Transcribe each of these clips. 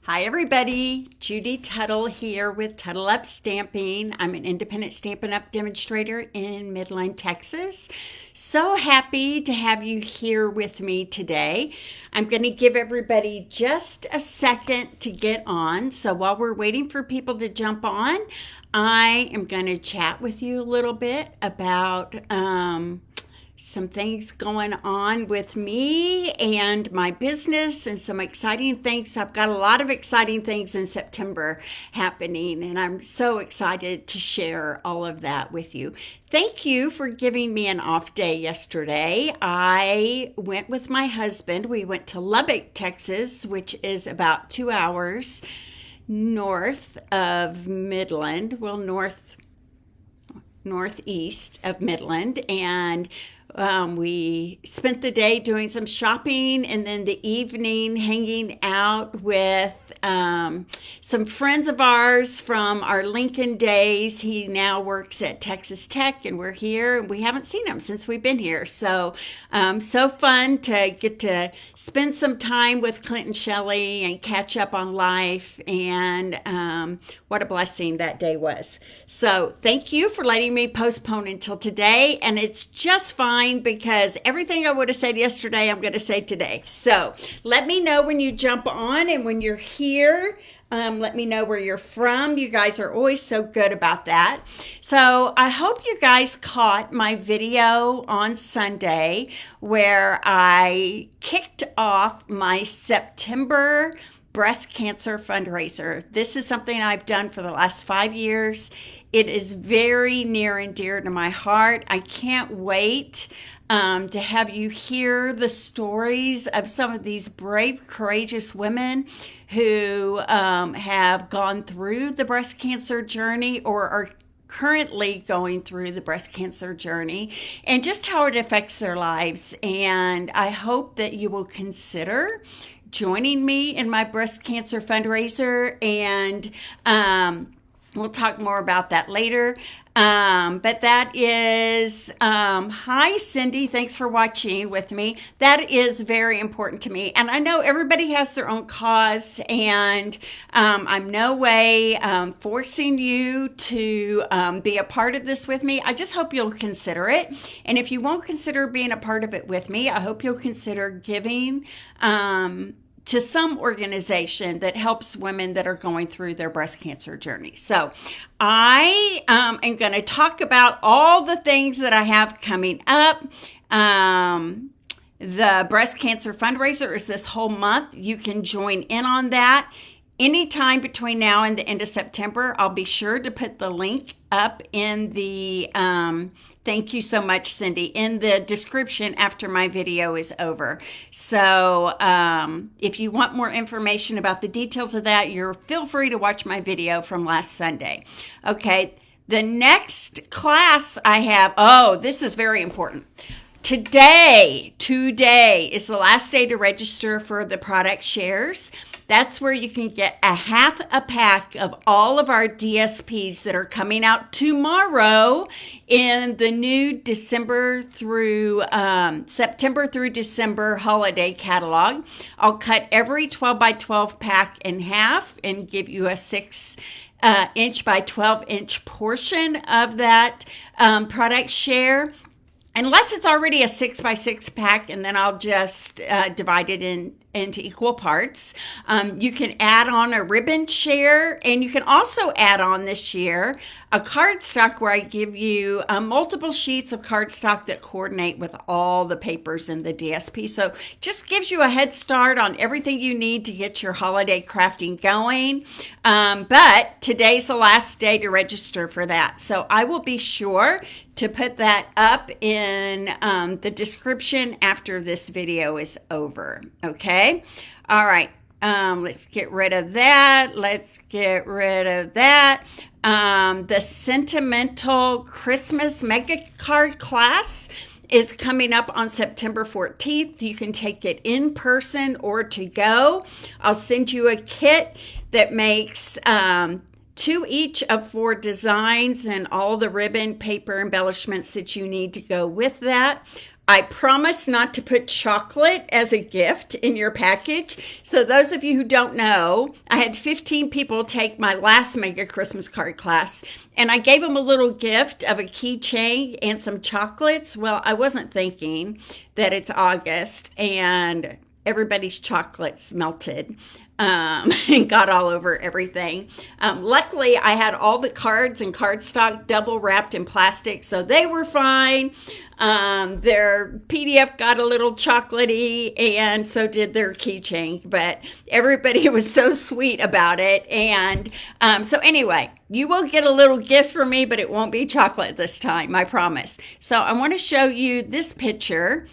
Hi everybody, Judy Tuttle here with Tuttle Up Stamping. I'm an independent Stampin' Up demonstrator in Midland, Texas. So happy to have you here with me today. I'm going to give everybody just a second to get on. So while we're waiting for people to jump on, I am going to chat with you a little bit about some things going on with me and my business and some exciting things. I've got a lot of exciting things in September happening, and I'm so excited to share all of that with you. Thank you for giving me an off day yesterday. I went with my husband. We went to Lubbock, Texas, which is about 2 hours north of Midland, northeast of Midland, and we spent the day doing some shopping and then the evening hanging out with some friends of ours from our Lincoln days. He now works at Texas Tech, and we're here, and we haven't seen him since we've been here. So, so fun to get to spend some time with Clint and Shelley and catch up on life, and what a blessing that day was. So thank you for letting me postpone until today, and it's just fine because everything I would have said yesterday, I'm going to say today. So let me know when you jump on and when you're here. Let me know where you're from. You guys are always so good about that. So I hope you guys caught my video on Sunday where I kicked off my September breast cancer fundraiser. This is something I've done for the last 5 years. It is very near and dear to my heart. I can't wait to have you hear the stories of some of these brave, courageous women who have gone through the breast cancer journey or are currently going through the breast cancer journey, and just how it affects their lives. And I hope that you will consider joining me in my breast cancer fundraiser, and we'll talk more about that later. But that is, hi Cindy, thanks for watching with me. That is very important to me. And I know everybody has their own cause, and I'm no way forcing you to be a part of this with me. I just hope you'll consider it. And if you won't consider being a part of it with me, I hope you'll consider giving to some organization that helps women that are going through their breast cancer journey. So I am going to talk about all the things that I have coming up. The breast cancer fundraiser is this whole month. You can join in on that anytime between now and the end of September. I'll be sure to put the link up in the thank you so much, Cindy, in the description after my video is over. So if you want more information about the details of that, feel free to watch my video from last Sunday. Okay, the next class I have, this is very important. Today is the last day to register for the product shares. That's where you can get a half a pack of all of our DSPs that are coming out tomorrow in the new September through December holiday catalog. I'll cut every 12 by 12 pack in half and give you a 6 inch by 12 inch portion of that product share. Unless it's already a 6 by 6 pack, and then I'll just divide it into equal parts. You can add on a ribbon share, and you can also add on this year a cardstock where I give you multiple sheets of cardstock that coordinate with all the papers in the DSP. So just gives you a head start on everything you need to get your holiday crafting going. But today's the last day to register for that. So I will be sure to put that up in the description after this video is over. Okay. All right. Let's get rid of that. The Sentimental Christmas Mega Card class is coming up on September 14th. You can take it in person or to go. I'll send you a kit that makes 2 each of 4 designs and all the ribbon paper embellishments that you need to go with that. I promise not to put chocolate as a gift in your package. So those of you who don't know, I had 15 people take my last Mega Christmas card class, and I gave them a little gift of a keychain and some chocolates. Well, I wasn't thinking that it's August and everybody's chocolates melted. And got all over everything. Luckily, I had all the cards and cardstock double wrapped in plastic, so they were fine. Their PDF got a little chocolatey, and so did their keychain, but everybody was so sweet about it. And so anyway, you will get a little gift from me, but it won't be chocolate this time, I promise. So I want to show you this picture.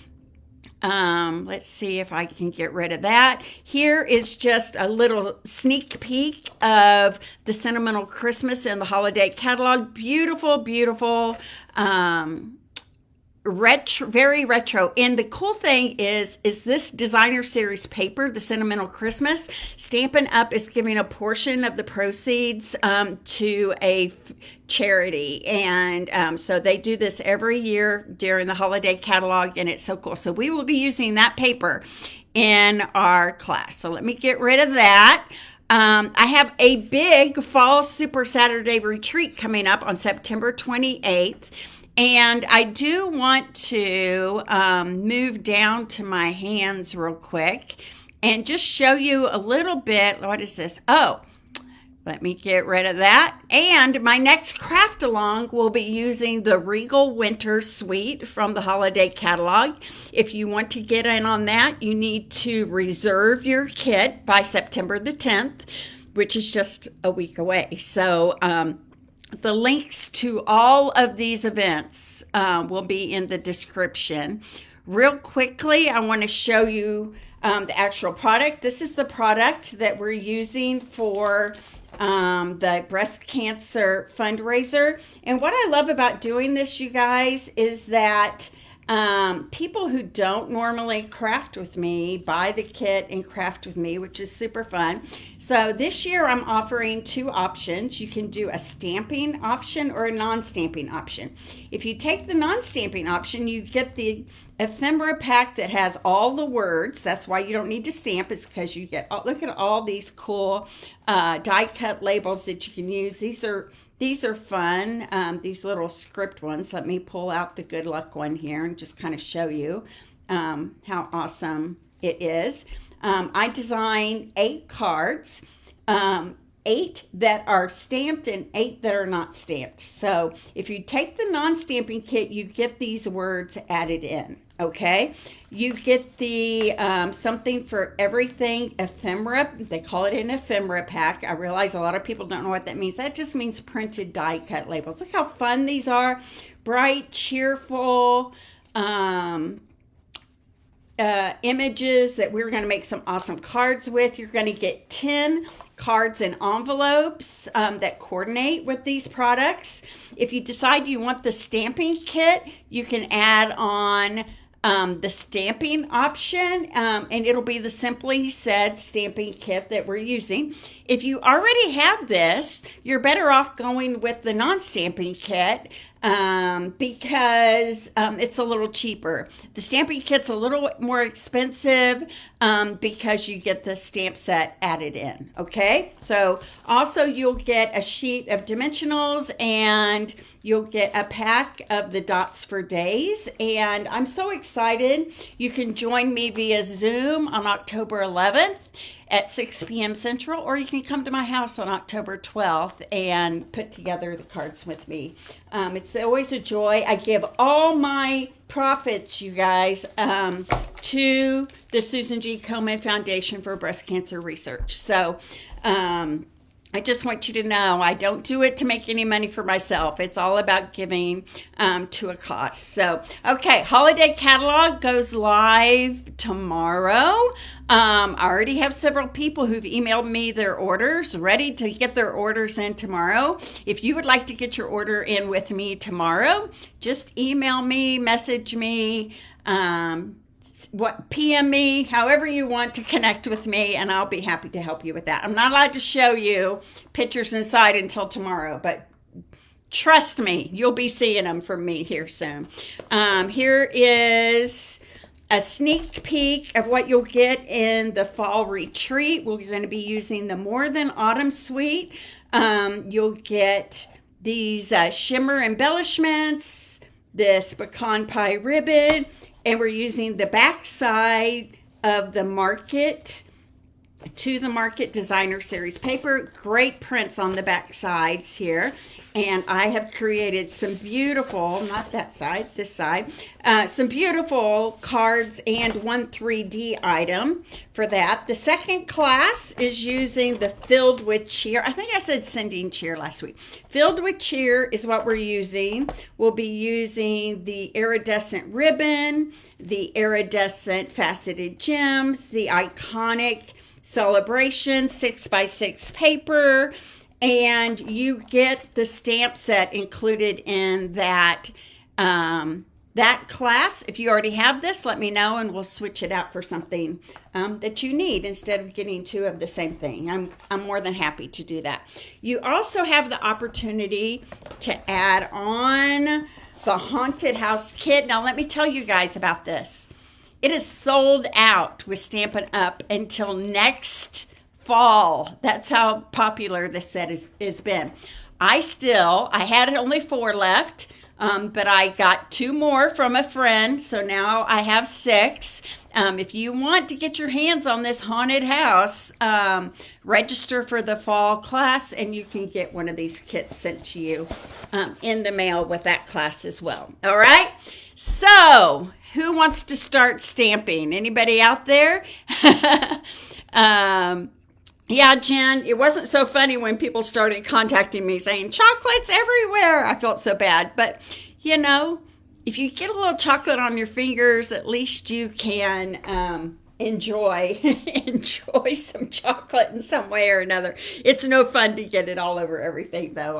Let's see if I can get rid of that. Here is just a little sneak peek of the Sentimental Christmas and the Holiday Catalog. Beautiful, beautiful, retro, very retro. And the cool thing is this designer series paper, the Sentimental Christmas, Stampin' Up is giving a portion of the proceeds to a charity, and so they do this every year during the holiday catalog, and it's so cool. So we will be using that paper in our class. So let me get rid of that. I have a big Fall Super Saturday retreat coming up on September 28th. And I do want to move down to my hands real quick and just show you a little bit. What is this? Oh, let me get rid of that. And my next craft along will be using the Regal Winter Suite from the Holiday Catalog. If you want to get in on that, you need to reserve your kit by September the 10th, which is just a week away. So, the links to all of these events will be in the description. Real quickly, I want to show you the actual product. This is the product that we're using for the breast cancer fundraiser. And what I love about doing this, you guys, is that people who don't normally craft with me buy the kit and craft with me, which is super fun. So this year I'm offering two options. You can do a stamping option or a non-stamping option. If you take the non-stamping option, you get the ephemera pack that has all the words. That's why you don't need to stamp. It's because you get, look at all these cool die cut labels that you can use. These are fun, these little script ones. Let me pull out the good luck one here and just kind of show you how awesome it is. I designed 8 cards, 8 that are stamped and 8 that are not stamped. So if you take the non-stamping kit, you get these words added in, okay? You get the something for everything ephemera. They call it an ephemera pack. I realize a lot of people don't know what that means. That just means printed die cut labels. Look how fun these are. Bright, cheerful images that we're going to make some awesome cards with. You're going to get 10 cards and envelopes that coordinate with these products. If you decide you want the stamping kit, you can add on the stamping option, and it'll be the Simply Said stamping kit that we're using. If you already have this, you're better off going with the non-stamping kit because it's a little cheaper. The stamping kit's a little more expensive because you get the stamp set added in, okay? So also you'll get a sheet of dimensionals and you'll get a pack of the dots for days. And I'm so excited. You can join me via Zoom on October 11th at 6 p.m. Central, or you can come to my house on October 12th and put together the cards with me. It's always a joy. I give all my profits, you guys, to the Susan G. Komen Foundation for Breast Cancer Research. So I just want you to know I don't do it to make any money for myself. It's all about giving to a cause. So, okay, Holiday Catalog goes live tomorrow. I already have several people who've emailed me their orders, ready to get their orders in tomorrow. If you would like to get your order in with me tomorrow, just email me, message me, PM me, however you want to connect with me, and I'll be happy to help you with that. I'm not allowed to show you pictures inside until tomorrow, but Trust me, you'll be seeing them from me here soon. Here is a sneak peek of what you'll get in the fall retreat. We're going to be using the More Than Autumn suite. You'll get these shimmer embellishments, this pecan pie ribbon, and we're using the back side of the Market to the Market Designer Series paper. Great prints on the back sides here. And I have created some beautiful, not that side, this side, some beautiful cards and one 3D item for that. The second class is using the Filled with Cheer. I think I said Sending Cheer last week. Filled with Cheer is what we're using. We'll be using the iridescent ribbon, the iridescent faceted gems, the iconic Celebration 6x6 paper, and you get the stamp set included in that that class. If you already have this, let me know and we'll switch it out for something that you need instead of getting two of the same thing. I'm more than happy to do that. You also have the opportunity to add on the Haunted House kit. Now let me tell you guys about this. It is sold out with Stampin' Up! Until next fall. That's how popular this set has been. I had only 4 left, but I got 2 more from a friend, so now I have 6. If you want to get your hands on this haunted house, register for the fall class, and you can get one of these kits sent to you in the mail with that class as well. All right? So, who wants to start stamping? Anybody out there? Yeah, Jen, it wasn't so funny when people started contacting me saying, chocolates everywhere. I felt so bad. But, you know, if you get a little chocolate on your fingers, at least you can enjoy some chocolate in some way or another. It's no fun to get it all over everything, though.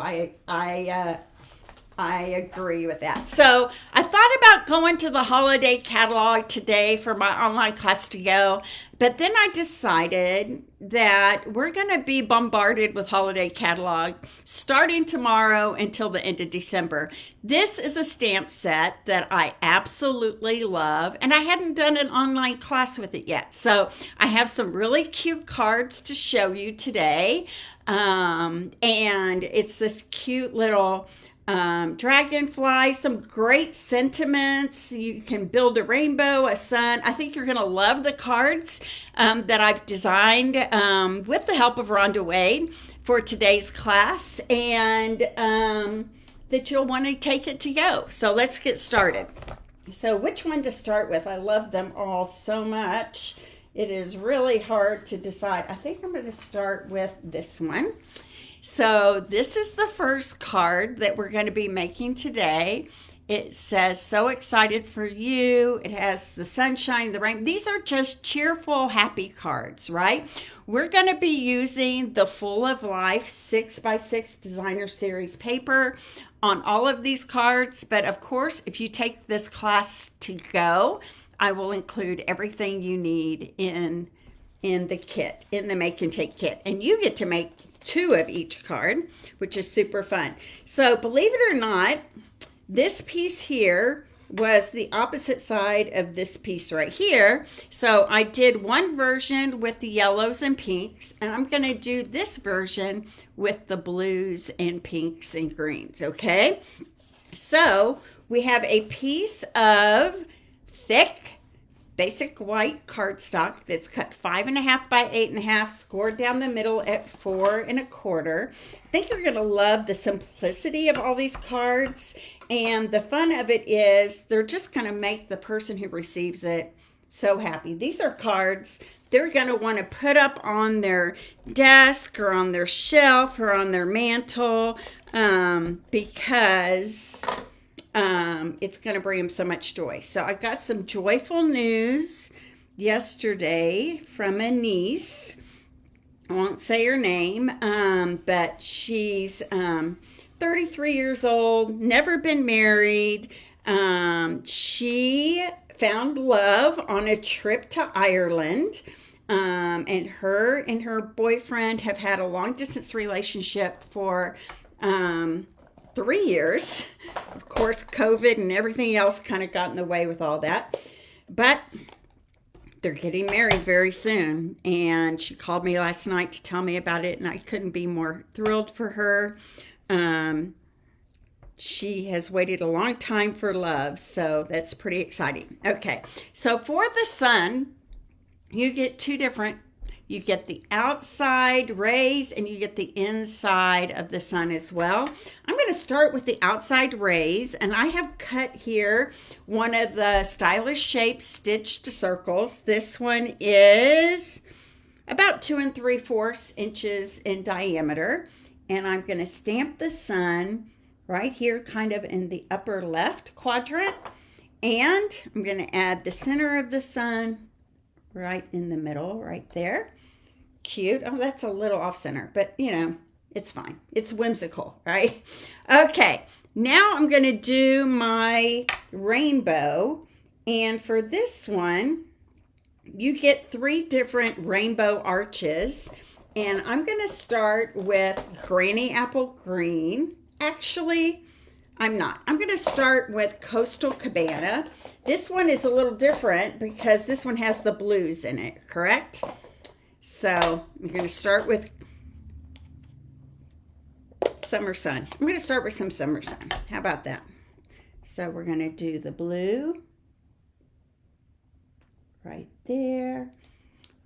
I agree with that. So I thought about going to the holiday catalog today for my online class to go, but then I decided that we're going to be bombarded with holiday catalog starting tomorrow until the end of December. This is a stamp set that I absolutely love, and I hadn't done an online class with it yet. So I have some really cute cards to show you today, and it's this cute little dragonfly, some great sentiments. You can build a rainbow, a sun. I think you're going to love the cards that I've designed with the help of Rhonda Wade for today's class, and that you'll want to take it to go. So let's get started. So which one to start with? I love them all so much. It is really hard to decide. I think I'm going to start with this one. So this is the first card that we're going to be making today. It says, so excited for you. It has the sunshine, the rain. These are just cheerful, happy cards, right? We're going to be using the Full of Life 6x6 Designer Series paper on all of these cards. But of course, if you take this class to go, I will include everything you need in the kit, in the Make and Take kit. And you get to make 2 of each card, which is super fun. So believe it or not, this piece here was the opposite side of this piece right here. So I did one version with the yellows and pinks, and I'm going to do this version with the blues and pinks and greens, okay? So we have a piece of thick basic white cardstock that's cut 5.5 by 8.5, scored down the middle at 4 1/4. I think you're going to love the simplicity of all these cards, and the fun of it is they're just going to make the person who receives it so happy. These are cards they're going to want to put up on their desk or on their shelf or on their mantle because it's going to bring them so much joy. So I got some joyful news yesterday from a niece. I won't say her name, but she's 33 years old, never been married. She found love on a trip to Ireland. And her and her boyfriend have had a long distance relationship for 3 years. Of course, COVID and everything else kind of got in the way with all that. But they're getting married very soon. And she called me last night to tell me about it, and I couldn't be more thrilled for her. She has waited a long time for love, so that's pretty exciting. Okay, so for the sun, you get two different. You get the outside rays and you get the inside of the sun as well. I'm going to start with the outside rays, and I have cut here one of the stylish shapes stitched circles. This one is about 2 3/4 inches in diameter, and I'm going to stamp the sun right here kind of in the upper left quadrant, and I'm going to add the center of the sun right in the middle right there. Cute. Oh, that's a little off center, but you know, it's fine. It's whimsical, right? Okay, now I'm going to do my rainbow, and for this one you get 3 different rainbow arches, and I'm going to start with Granny Apple Green. Actually, I'm not. I'm going to start with Coastal Cabana. This one is a little different because this one has the blues in it, correct? So I'm going to start with Summer Sun. I'm going to start with some Summer Sun. How about that? So we're going to do the blue right there,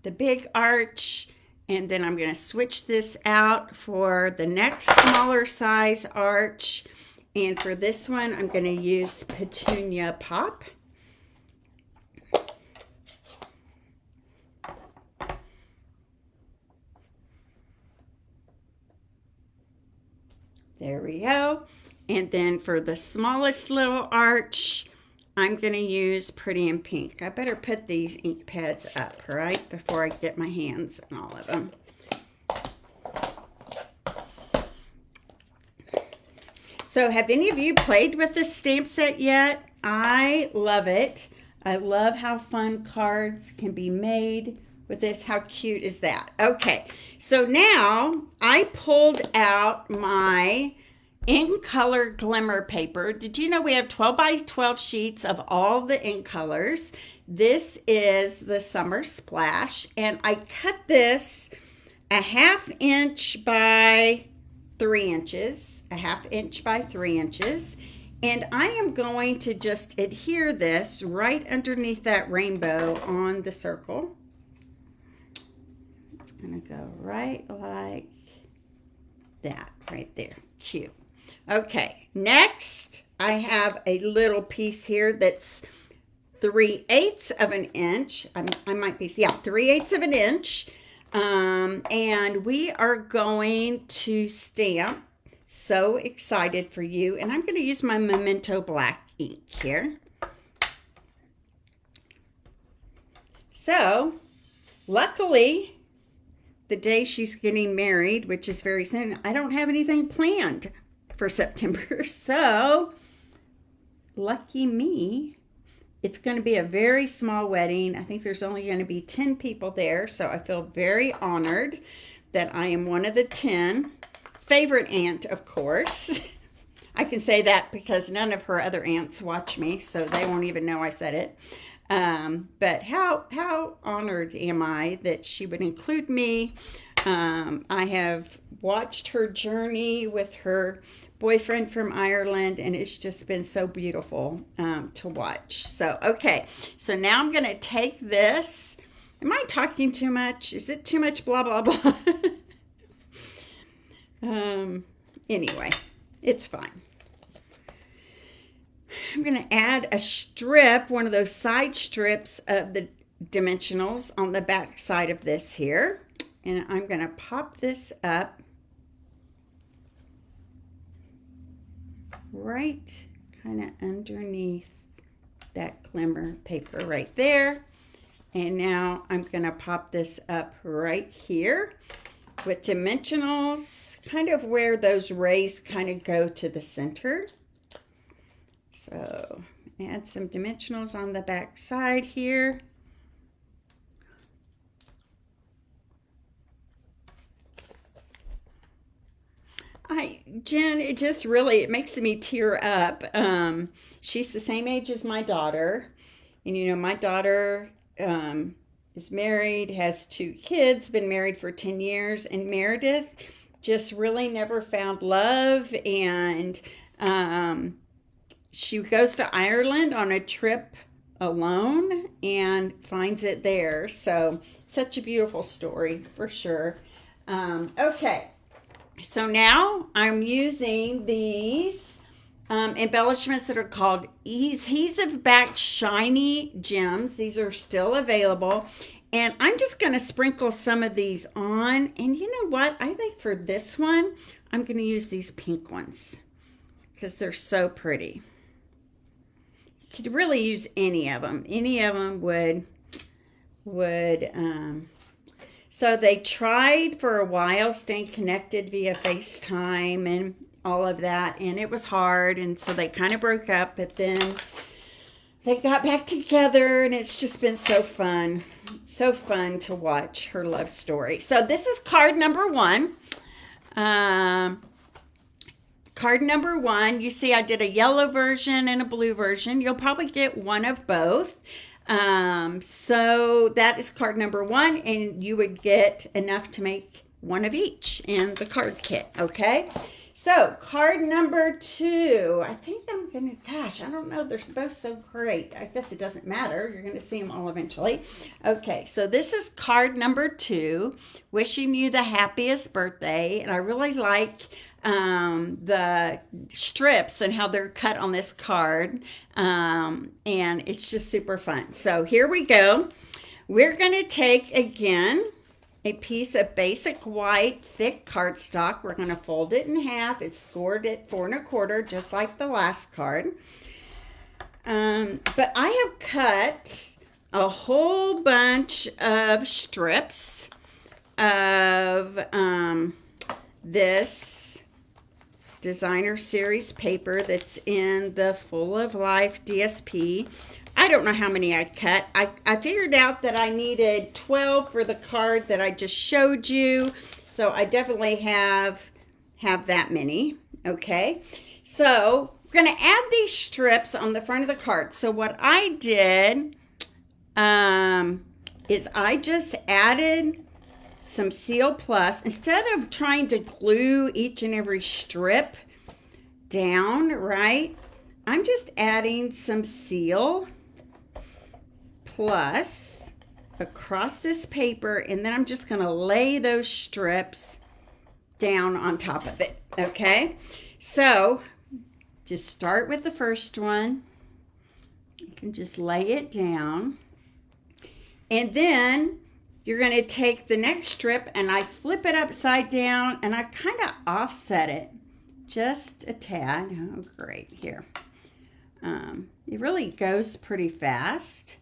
the big arch, and then I'm going to switch this out for the next smaller size arch. And for this one, I'm going to use Petunia Pop. There we go. And then for the smallest little arch, I'm going to use Pretty in Pink. I better put these ink pads up, right, before I get my hands on all of them. So have any of you played with this stamp set yet? I love it. I love how fun cards can be made with this. How cute is that? Okay, so now I pulled out my ink color glimmer paper. Did you know we have 12 by 12 sheets of all the ink colors? This is the Summer Splash, and I cut this a 1/2 inch by 3 inches, a 1/2 inch by 3 inches. And I am going to just adhere this right underneath that rainbow on the circle. It's going to go right like that, right there. Cute. Okay, next I have a little piece here that's 3/8 of an inch. I might be, yeah, 3/8 of an inch. And we are going to stamp So Excited for You. And I'm going to use my Memento Black ink here. So, luckily, the day she's getting married, which is very soon, I don't have anything planned for September. So, lucky me. It's going to be a very small wedding. I think there's only going to be 10 people there. So I feel very honored that I am one of the 10. Favorite aunt, of course. I can say that because none of her other aunts watch me, so they won't even know I said it. But how honored am I that she would include me. I have watched her journey with her boyfriend from Ireland, and it's just been so beautiful to watch. So, okay. So now I'm going to take this. Am I talking too much? Is it too much blah, blah, blah? Anyway, it's fine. I'm going to add a strip, one of those side strips of the dimensionals on the back side of this here. And I'm going to pop this up right kind of underneath that glimmer paper right there. And now I'm going to pop this up right here with dimensionals, kind of where those rays kind of go to the center. So add some dimensionals on the back side here. Jen, it just really, it makes me tear up. She's the same age as my daughter. And my daughter is married, has 2 kids, been married for 10 years. And Meredith just really never found love. And she goes to Ireland on a trip alone and finds it there. So, such a beautiful story for sure. Okay. So now I'm using these embellishments that are called adhesive back shiny gems. These are still available. And I'm just going to sprinkle some of these on. And you know what? I think for this one, I'm going to use these pink ones because they're so pretty. You could really use any of them. Any of them would so they tried for a while staying connected via FaceTime and all of that, and it was hard, and so they kind of broke up, but then they got back together, and it's just been so fun to watch her love story. So this is card number 1. Card number 1, you see I did a yellow version and a blue version. You'll probably get one of both. So that is card number 1, and you would get enough to make one of each in the card kit, okay? So card number 2, I think I'm gonna, gosh, I don't know, they're both so great. I guess it doesn't matter, you're gonna see them all eventually. Okay, so this is card number 2, wishing you the happiest birthday, and I really like the strips and how they're cut on this card, and it's just super fun. So here we go. We're going to take again a piece of basic white thick cardstock. We're going to fold it in half. It's scored at 4 1/4, just like the last card. But I have cut a whole bunch of strips of this designer series paper that's in the Full of Life DSP. I don't know how many I cut. I figured out that I needed 12 for the card that I just showed you. So I definitely have that many. Okay. So we're going to add these strips on the front of the card. So what I did is I just added some Seal Plus. Instead of trying to glue each and every strip down, right? I'm just adding some Seal Plus across this paper, and then I'm just going to lay those strips down on top of it, okay? So just start with the first one. You can just lay it down, and then you're going to take the next strip, and I flip it upside down, and I kind of offset it just a tad. Oh, great. Here. It really goes pretty fast.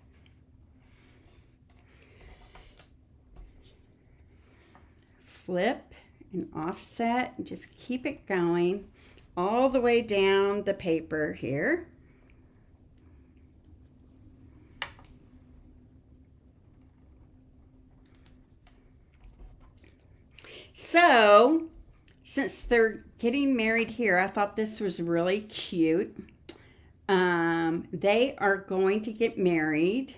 Flip and offset, and just keep it going all the way down the paper here. So, since they're getting married here, I thought this was really cute. They are going to get married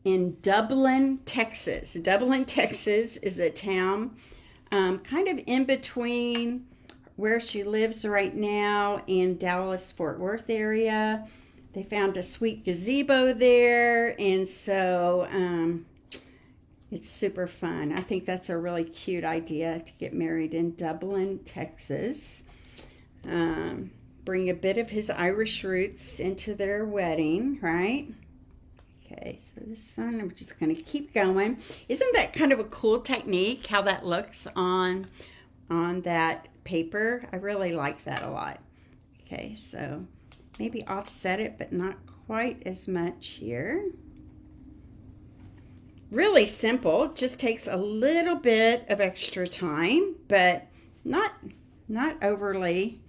in Dublin, Texas. Dublin, Texas is a town kind of in between where she lives right now and Dallas-Fort Worth area. They found a sweet gazebo there, and so it's super fun. I think that's a really cute idea to get married in Dublin, Texas. Bring a bit of his Irish roots into their wedding, right? Okay, so this one, I'm just going to keep going. Isn't that kind of a cool technique, how that looks on that paper? I really like that a lot. Okay, so maybe offset it, but not quite as much here. Really simple, just takes a little bit of extra time, but not overly.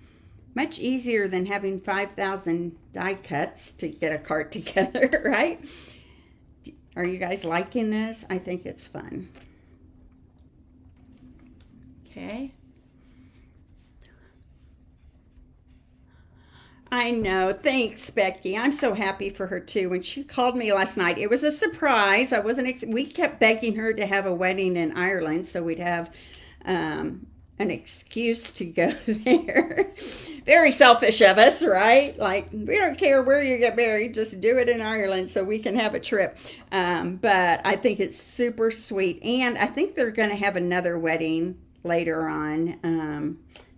Much easier than having 5,000 die cuts to get a card together, right? Are you guys liking this? I think it's fun. Okay. I know. Thanks, Becky. I'm so happy for her too. When she called me last night, it was a surprise. I wasn't. We kept begging her to have a wedding in Ireland, so we'd have an excuse to go there. Very selfish of us, right? Like, we don't care where you get married, just do it in Ireland so we can have a trip. But I think it's super sweet, and I think they're going to have another wedding later on.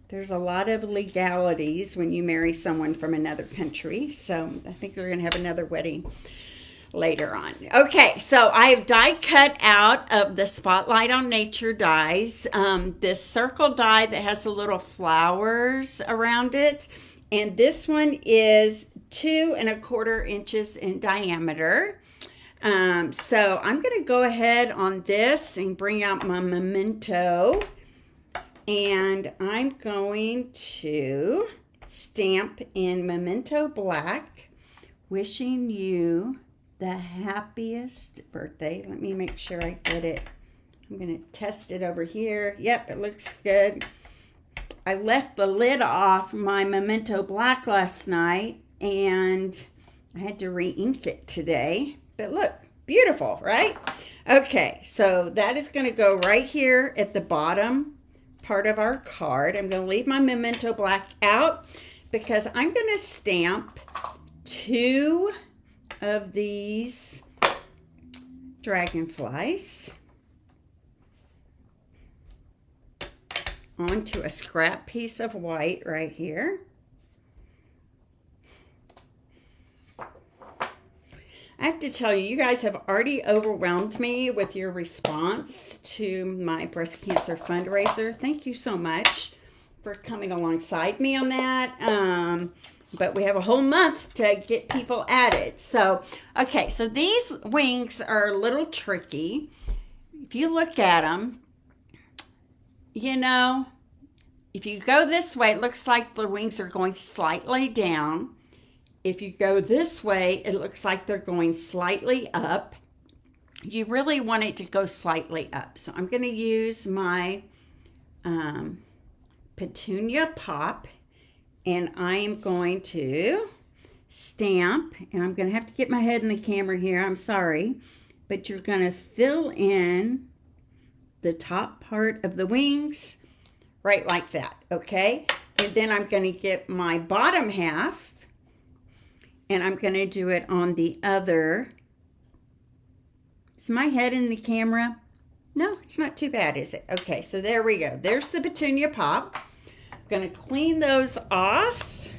There's a lot of legalities when you marry someone from another country. So I think they're going to have another wedding later on. Okay, so I have die cut out of the Spotlight on Nature dies. This circle die that has the little flowers around it. And this one is 2¼ inches in diameter. So I'm going to go ahead on this and bring out my memento. And I'm going to stamp in Memento Black, wishing you the happiest birthday. Let me make sure I get it. I'm going to test it over here. Yep, it looks good. I left the lid off my Memento Black last night, and I had to re-ink it today. But look, beautiful, right? Okay, so that is going to go right here at the bottom part of our card. I'm going to leave my Memento Black out because I'm going to stamp 2 of these dragonflies onto a scrap piece of white right here. I have to tell you, you guys have already overwhelmed me with your response to my breast cancer fundraiser. Thank you so much for coming alongside me on that. But we have a whole month to get people added. So, okay, so these wings are a little tricky. If you look at them, you know, if you go this way, it looks like the wings are going slightly down. If you go this way, it looks like they're going slightly up. You really want it to go slightly up. So I'm going to use my Petunia Pop, and I am going to stamp, and I'm going to have to get my head in the camera here. I'm sorry, but you're going to fill in the top part of the wings right like that, okay? And then I'm going to get my bottom half, and I'm going to do it on the other. Is my head in the camera? No, it's not too bad, is it? Okay, so there we go. There's the Petunia Pop. I'm going to clean those off.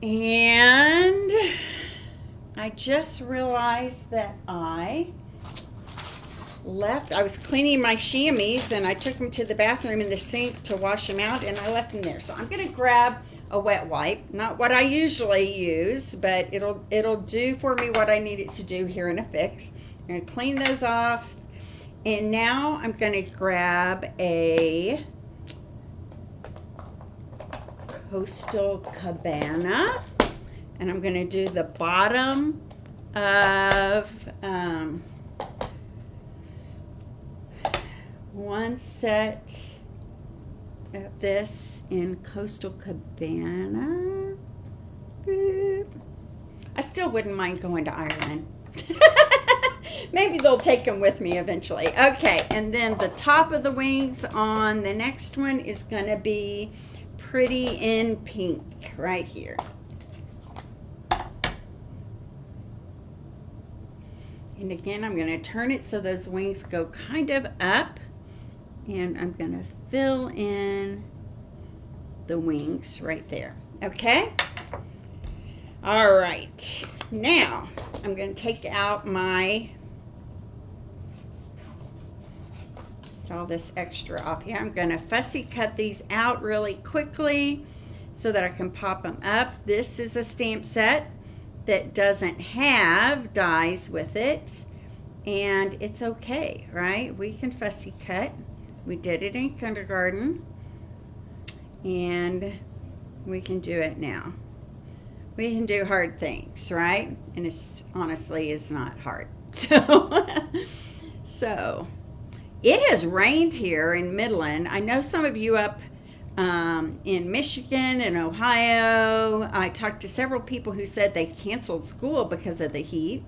And I just realized that I was cleaning my chamois, and I took them to the bathroom in the sink to wash them out, and I left them there. So I'm going to grab a wet wipe, not what I usually use, but it'll do for me what I need it to do here in a fix. I'm going to clean those off, and now I'm going to grab a Coastal Cabana, and I'm going to do the bottom of one set of this in Coastal Cabana. Boop. I still wouldn't mind going to Ireland. Maybe they'll take them with me eventually. Okay, and then the top of the wings on the next one is going to be Pretty in Pink right here. And again, I'm going to turn it so those wings go kind of up. And I'm going to fill in the wings right there. Okay? All right. Now, I'm going to take out all this extra off here. I'm going to fussy cut these out really quickly so that I can pop them up. This is a stamp set that doesn't have dies with it. And it's okay, right? We can fussy cut. We did it in kindergarten, and we can do it now. We can do hard things, right? And it's honestly is not hard. So it has rained here in Midland. I know some of you up in Michigan and Ohio. I talked to several people who said they canceled school because of the heat.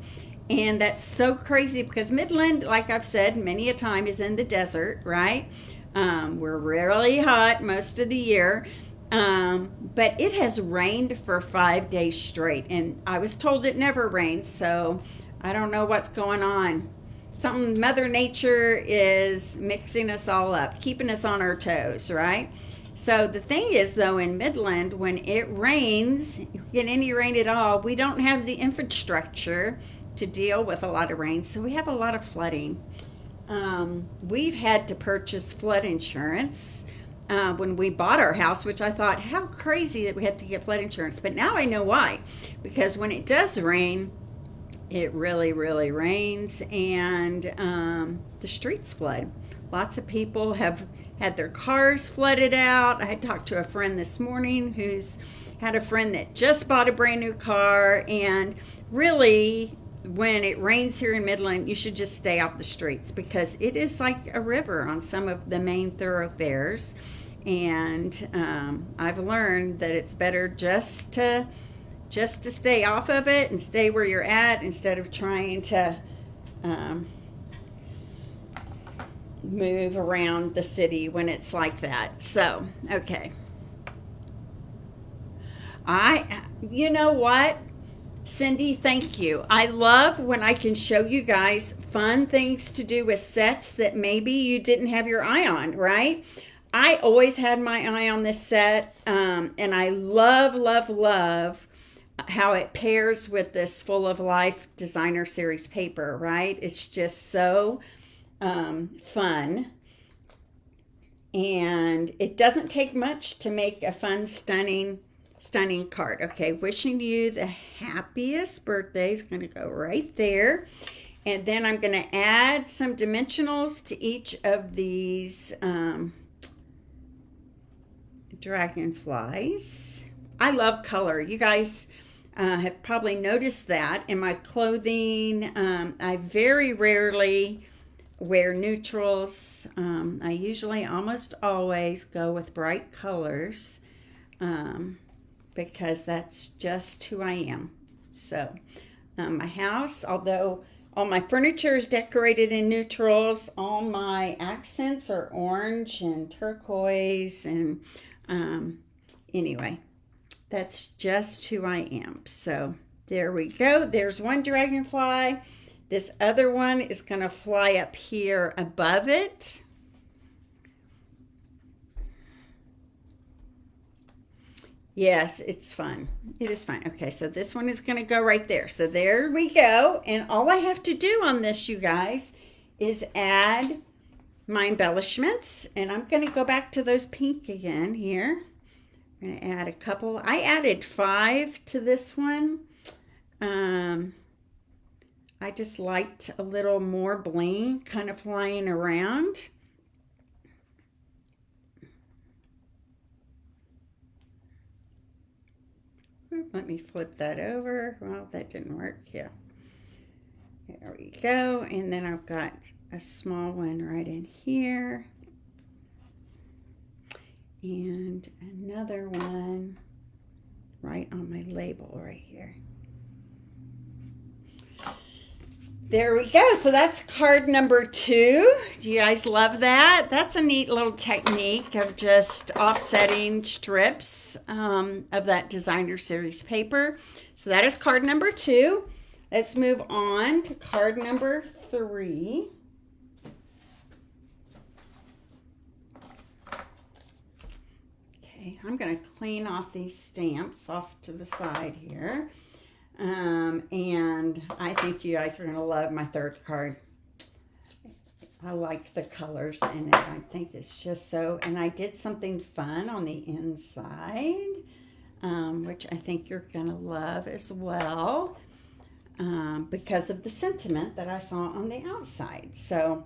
And that's so crazy because Midland, like I've said many a time, is in the desert, right? We're really hot most of the year. But it has rained for 5 days straight. And I was told it never rains, so I don't know what's going on. Something, Mother Nature is mixing us all up, keeping us on our toes, right? So the thing is, though, in Midland, when it rains, if you get any rain at all, we don't have the infrastructure to deal with a lot of rain, so we have a lot of flooding. We've had to purchase flood insurance when we bought our house, which I thought, how crazy that we had to get flood insurance. But now I know why, because when it does rain, it really, really rains, and the streets flood. Lots of people have had their cars flooded out. I had talked to a friend this morning who's had a friend that just bought a brand new car, and really, when it rains here in Midland, you should just stay off the streets because it is like a river on some of the main thoroughfares. And I've learned that it's better just to stay off of it and stay where you're at instead of trying to move around the city when it's like that. So, okay. You know what? Cindy, thank you. I love when I can show you guys fun things to do with sets that maybe you didn't have your eye on, right? I always had my eye on this set, and I love, love, love how it pairs with this Full of Life designer series paper, right? It's just so fun. And it doesn't take much to make a fun, stunning card. Okay, wishing you the happiest birthday is going to go right there. And then I'm going to add some dimensionals to each of these dragonflies. I love color. You guys have probably noticed that in my clothing. I very rarely wear neutrals. I usually almost always go with bright colors. Because that's just who I am. So, my house, although all my furniture is decorated in neutrals, all my accents are orange and turquoise, and anyway, that's just who I am. So, there we go. There's one dragonfly. This other one is going to fly up here above it. Yes, it's fun. It is fun. Okay, so this one is going to go right there. So there we go. And all I have to do on this, you guys, is add my embellishments. And I'm going to go back to those pink again here. I'm going to add a couple. I added 5 to this one. I just liked a little more bling kind of flying around. Let me flip that over. Well, that didn't work. Yeah. There we go. And then I've got a small one right in here. And another one right on my label right here. There we go. So that's card number 2. Do you guys love that? That's a neat little technique of just offsetting strips of that designer series paper. So that is card number 2. Let's move on to card number 3. Okay, I'm going to clean off these stamps off to the side here. And I think you guys are going to love my third card. I like the colors in it. I think it's just so, and I did something fun on the inside, which I think you're going to love as well, because of the sentiment that I saw on the outside. So,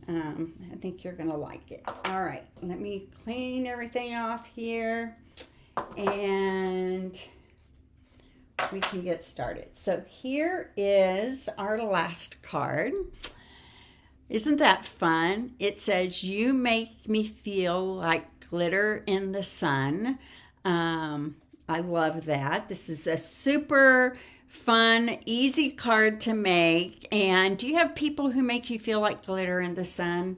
I think you're going to like it. All right, let me clean everything off here, and we can get started. So here is our last card. Isn't that fun? It says, you make me feel like glitter in the sun. I love that. This is a super fun, easy card to make. And do you have people who make you feel like glitter in the sun?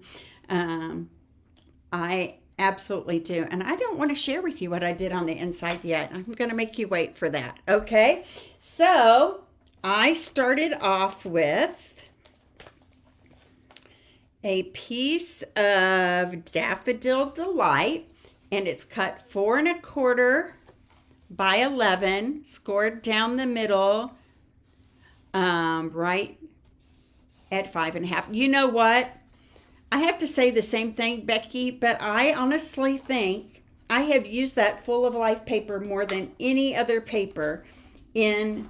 I absolutely do. And I don't want to share with you what I did on the inside yet. I'm going to make you wait for that. Okay. So I started off with a piece of Daffodil Delight, and it's cut 4 1/4 by 11, scored down the middle, right at 5 1/2. You know what? I have to say the same thing, Becky, but I honestly think I have used that Full of Life paper more than any other paper in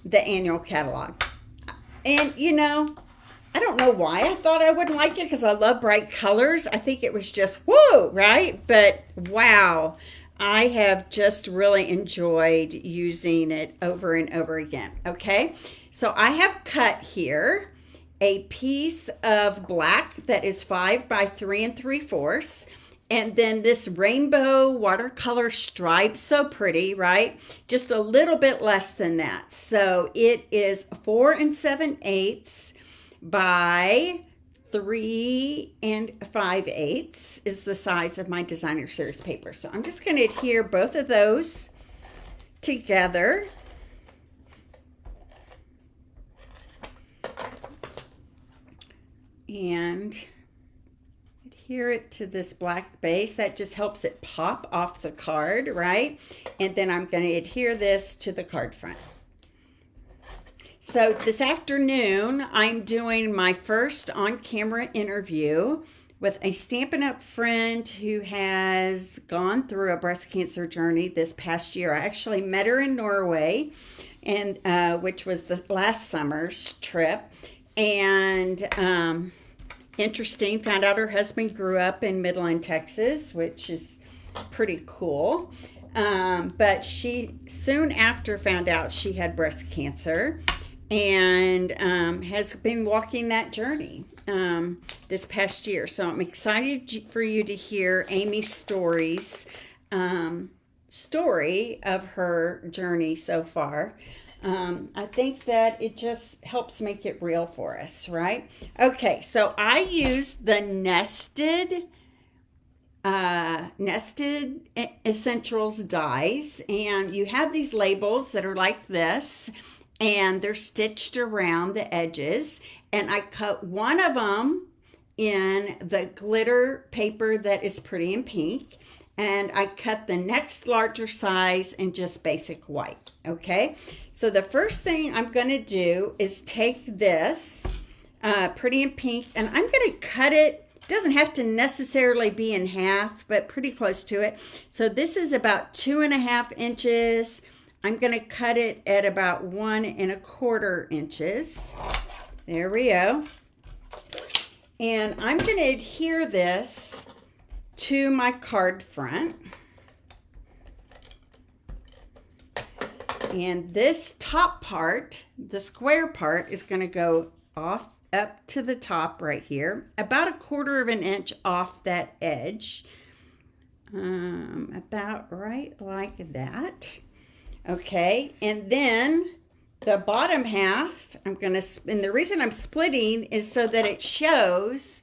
the annual catalog. And you know, I don't know why I thought I wouldn't like it, because I love bright colors. I think it was just whoa, right? But wow, I have just really enjoyed using it over and over again. Okay, so I have cut here a piece of black that is 5 by 3 3/4, and then this rainbow watercolor stripe, so pretty, right? Just a little bit less than that. So it is 4 7/8 by 3 5/8 is the size of my designer series paper. So I'm just going to adhere both of those together. And adhere it to this black base. That just helps it pop off the card, right? And then I'm going to adhere this to the card front. So this afternoon, I'm doing my first on-camera interview with a Stampin' Up! Friend who has gone through a breast cancer journey this past year. I actually met her in Norway, and which was the last summer's trip. And interesting, found out her husband grew up in Midland, Texas, which is pretty cool. But she soon after found out she had breast cancer, and has been walking that journey this past year. So I'm excited for you to hear Amy's story of her journey so far. I think that it just helps make it real for us, right? Okay, so I use the nested essentials dies, and you have these labels that are like this, and they're stitched around the edges, and I cut one of them in the glitter paper that is pretty in pink, and I cut the next larger size in just basic white. Okay, so the first thing I'm going to do is take this pretty in pink, and I'm going to cut it. It doesn't have to necessarily be in half, but pretty close to it. So this is about 2 1/2 inches. I'm going to cut it at about 1 1/4 inches. There we go. And I'm going to adhere this to my card front. And this top part, the square part, is going to go off up to the top right here, about 1/4 inch off that edge, about right like that. Okay, and then the bottom half, I'm going to, and the reason I'm splitting is so that it shows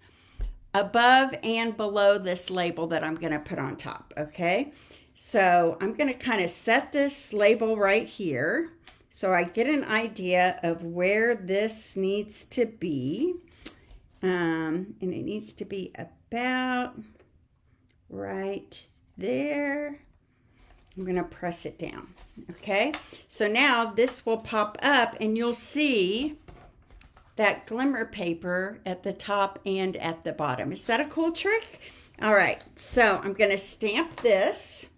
above and below this label that I'm going to put on top. Okay, so I'm going to kind of set this label right here so I get an idea of where this needs to be, and it needs to be about right there. I'm going to press it down. Okay, so now this will pop up and you'll see that glimmer paper at the top and at the bottom. Is that a cool trick? All right, so I'm going to stamp this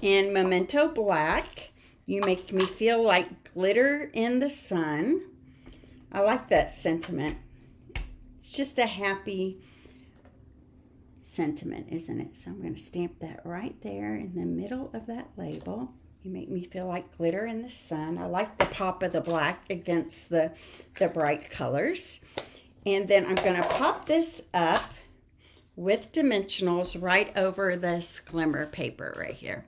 in Memento Black. You make me feel like glitter in the sun. I like that sentiment. It's just a happy sentiment, isn't it? So I'm going to stamp that right there in the middle of that label. You make me feel like glitter in the sun. I like the pop of the black against the bright colors. And then I'm going to pop this up with dimensionals right over this glimmer paper right here.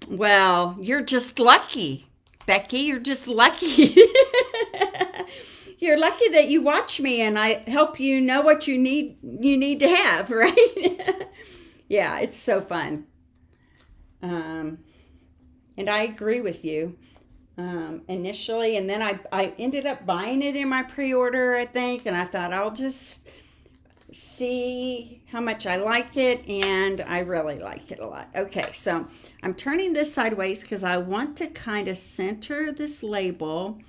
Well, you're just lucky, Becky. You're just lucky. You're lucky that you watch me and I help you know what you need to have, right? Yeah, it's so fun. And I agree with you initially, and then I ended up buying it in my pre-order, I think, and I thought I'll just see how much I like it, and I really like it a lot. Okay, so I'm turning this sideways because I want to kind of center this label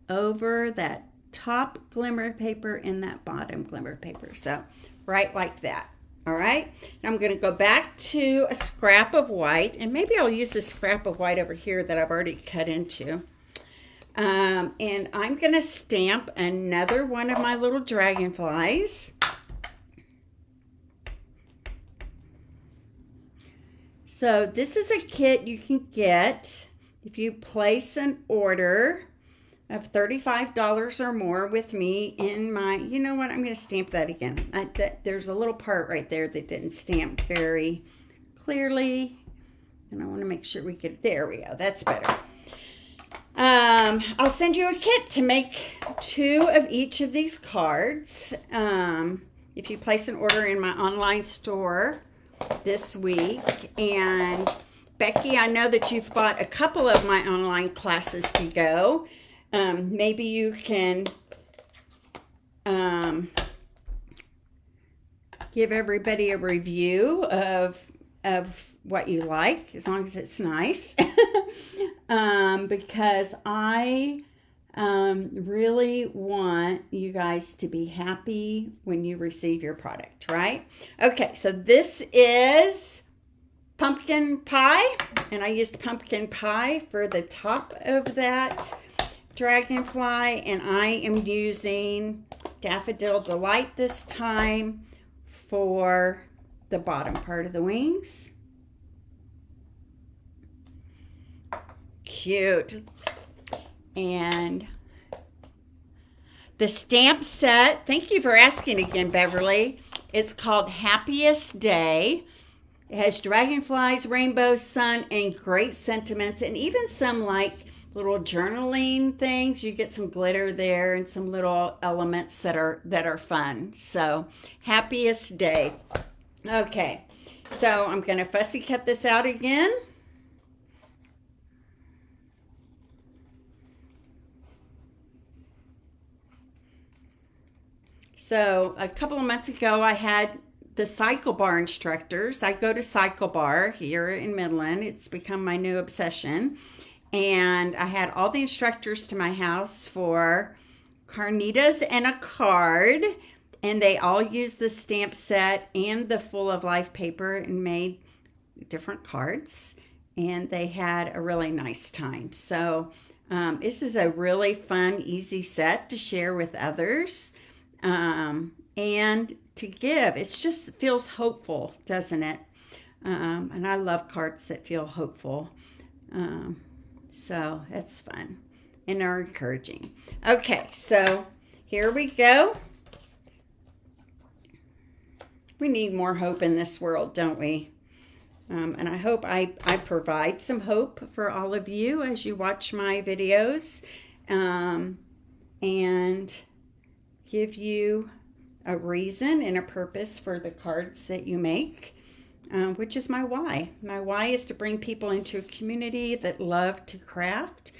over that top glimmer paper and that bottom glimmer paper. So right like that. All right, now I'm going to go back to a scrap of white, and maybe I'll use this scrap of white over here that I've already cut into. And I'm going to stamp another one of my little dragonflies. So this is a kit you can get if you place an order of $35 or more with me in my, you know what, I'm going to stamp that again. There's a little part right there that didn't stamp very clearly, and I want to make sure we get, there we go, that's better. I'll send you a kit to make 2 of each of these cards if you place an order in my online store this week. And Becky, I know that you've bought a couple of my online classes to go. Maybe you can give everybody a review of what you like, as long as it's nice. Because I really want you guys to be happy when you receive your product, right? Okay, so this is pumpkin pie, and I used pumpkin pie for the top of that dragonfly, and I am using Daffodil Delight this time for the bottom part of the wings. Cute. And the stamp set, thank you for asking again, Beverly. It's called Happiest Day. It has dragonflies, rainbows, sun, and great sentiments, and even some like little journaling things. You get some glitter there and some little elements that are fun. So Happiest Day. Okay, so I'm going to fussy cut this out again. So a couple of months ago, I had the Cycle Bar instructors. I go to Cycle Bar here in Midland. It's become my new obsession. And I had all the instructors to my house for carnitas and a card. And they all used the stamp set and the Full of Life paper and made different cards. And they had a really nice time. So this is a really fun, easy set to share with others. And to give. It just feels hopeful, doesn't it? And I love cards that feel hopeful. So that's fun and are encouraging. Okay, so here we go. We need more hope in this world, don't we? And I hope I provide some hope for all of you as you watch my videos, and give you a reason and a purpose for the cards that you make, which is my why. My why is to bring people into a community that love to craft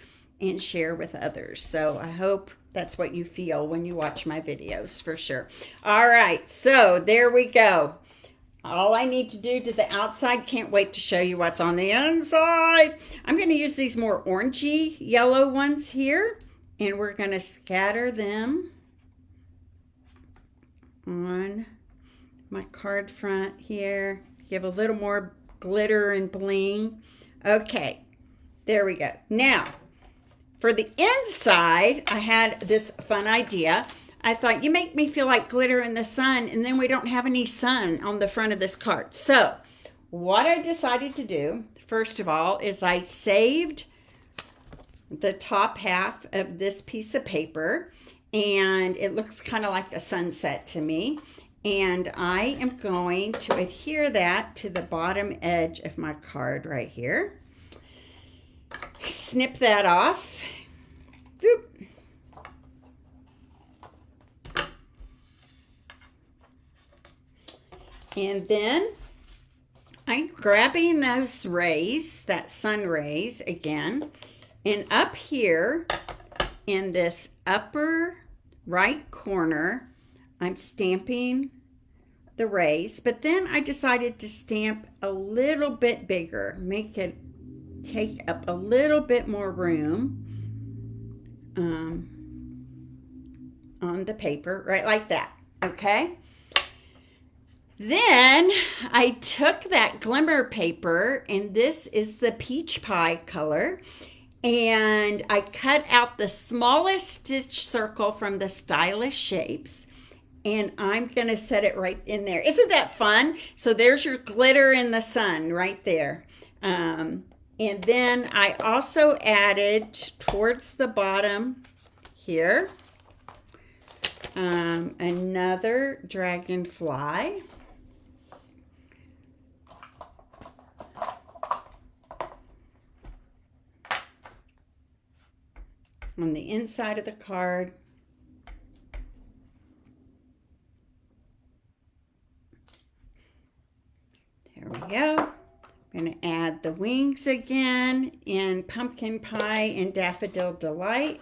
and share with others. So I hope that's what you feel when you watch my videos, for sure. All right, so there we go. All I need to do to the outside, can't wait to show you what's on the inside. I'm going to use these more orangey yellow ones here, and we're going to scatter them on my card front here. Give a little more glitter and bling. Okay, there we go. Now, for the inside, I had this fun idea. I thought, you make me feel like glitter in the sun, and then we don't have any sun on the front of this card. So what I decided to do, first of all, is I saved the top half of this piece of paper, and it looks kind of like a sunset to me. And I am going to adhere that to the bottom edge of my card right here. Snip that off. Boop. And then I'm grabbing those rays, that sun rays again, and up here in this upper right corner, I'm stamping the rays, but then I decided to stamp a little bit bigger, make it take up a little bit more room on the paper, right like that, okay? Then I took that glimmer paper, and this is the peach pie color, and I cut out the smallest stitch circle from the Stylish Shapes, and I'm going to set it right in there. Isn't that fun? So there's your glitter in the sun right there. And then I also added towards the bottom here another dragonfly. On the inside of the card. There we go. I'm going to add the wings again in Pumpkin Pie and Daffodil Delight.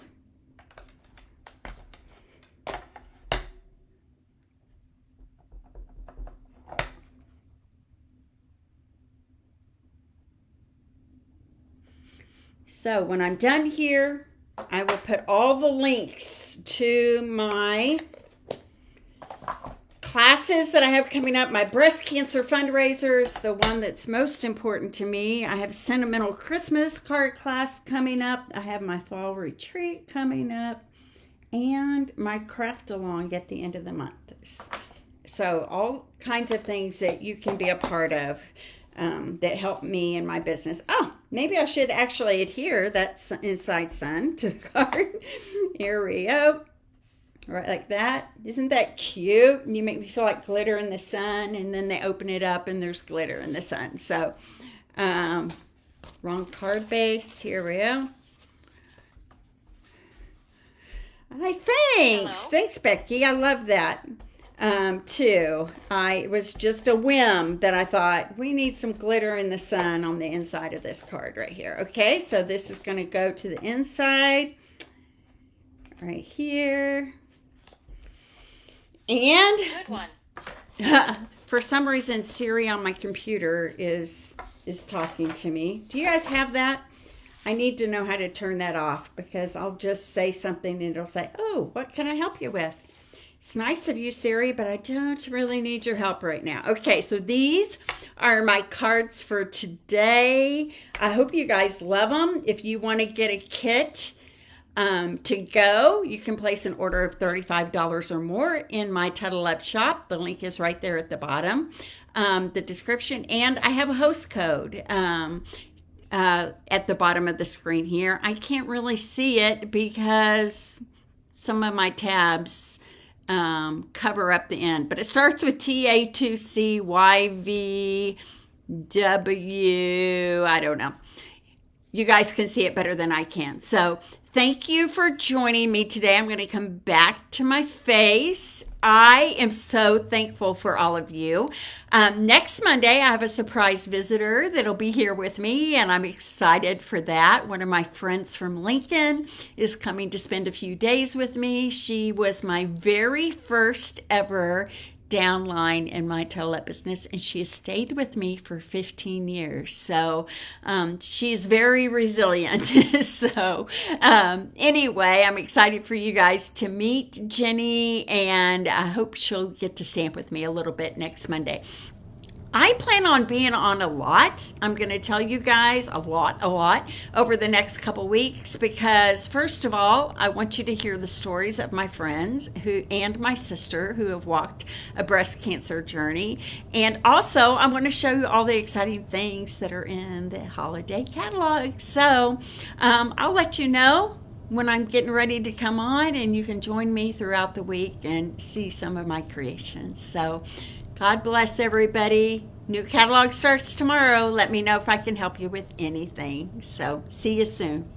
So when I'm done here, I will put all the links to my classes that I have coming up, my breast cancer fundraisers, the one that's most important to me. I have a sentimental Christmas card class coming up. I have my fall retreat coming up, and my craft along at the end of the month. So all kinds of things that you can be a part of that help me in my business. Oh, maybe I should actually adhere that inside sun to the card. Here we go. Right like that. Isn't that cute? You make me feel like glitter in the sun, and then they open it up and there's glitter in the sun. So, wrong card base. Here we go. Hi, thanks. Hello. Thanks, Becky. I love that. Too. It was just a whim that I thought we need some glitter in the sun on the inside of this card right here. Okay, so this is going to go to the inside right here. And good one. For some reason, Siri on my computer is talking to me. Do you guys have that? I need to know how to turn that off, because I'll just say something and it'll say, "Oh, what can I help you with?" It's nice of you, Siri, but I don't really need your help right now. Okay, so these are my cards for today. I hope you guys love them. If you want to get a kit to go, you can place an order of $35 or more in my Tuttle Up shop. The link is right there at the bottom, the description. And I have a host code at the bottom of the screen here. I can't really see it because some of my tabs cover up the end, but it starts with TA2CYVW. I don't know. You guys can see it better than I can. So thank you for joining me today. I'm going to come back to my face. I am so thankful for all of you. Next Monday, I have a surprise visitor that'll be here with me, and I'm excited for that. One of my friends from Lincoln is coming to spend a few days with me. She was my very first ever downline in my Tuttle Up business, and she has stayed with me for 15 years. So she's very resilient. So anyway, I'm excited for you guys to meet Jenny, and I hope she'll get to stamp with me a little bit next Monday. I plan on being on a lot. I'm going to tell you guys a lot over the next couple weeks, because first of all, I want you to hear the stories of my friends and my sister who have walked a breast cancer journey. And also, I want to show you all the exciting things that are in the holiday catalog. So I'll let you know when I'm getting ready to come on, and you can join me throughout the week and see some of my creations. So God bless everybody. New catalog starts tomorrow. Let me know if I can help you with anything. So see you soon.